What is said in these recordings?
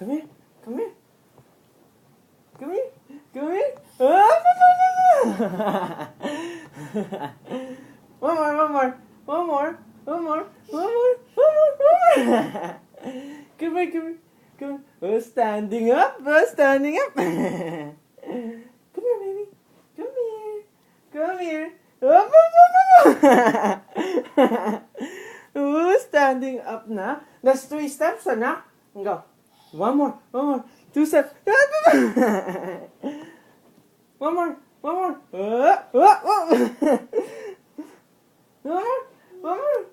Come here. Come here. Come here. Come here. Ah, one more. One more. One more. One more. One more. One more. One more. Come here. Come here. Come here. Oh, standing up. Oh, standing up. Come here, baby. Come here. Come here. Oh, oh, standing up na. That's 3 steps, anak. Go. One more. One more. 2 steps. One more. One more. One more. One more. One more. One more.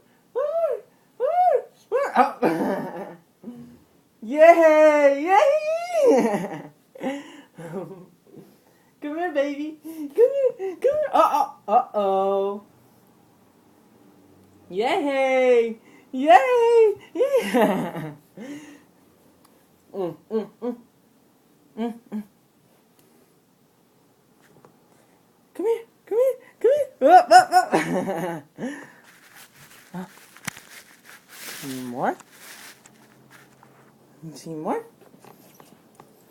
Oh. Yay! Yay! Come here, baby. Come here. Come here. Uh-oh. Yay! Yay! Yeah. Come here. Come here. Come here. Up, up, up. See more? See more?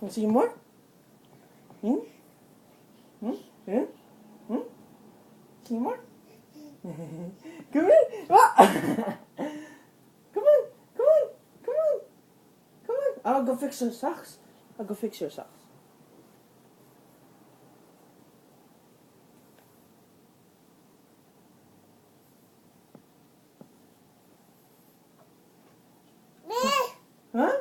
See more? Hmm? Hmm? Hmm? Hmm? See more? Come here! Ah! Come on! Come on! Come on! Come on! I'll go fix your socks. I'll go fix your socks. Huh?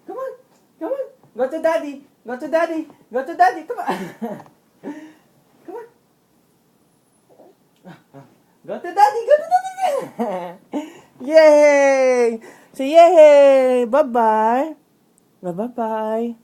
Come on! Come on! Go to daddy! Go to daddy! Go to daddy! Come on! Come on! Go to daddy! Go to daddy! Yay! Say yay! Bye-bye! Bye-bye!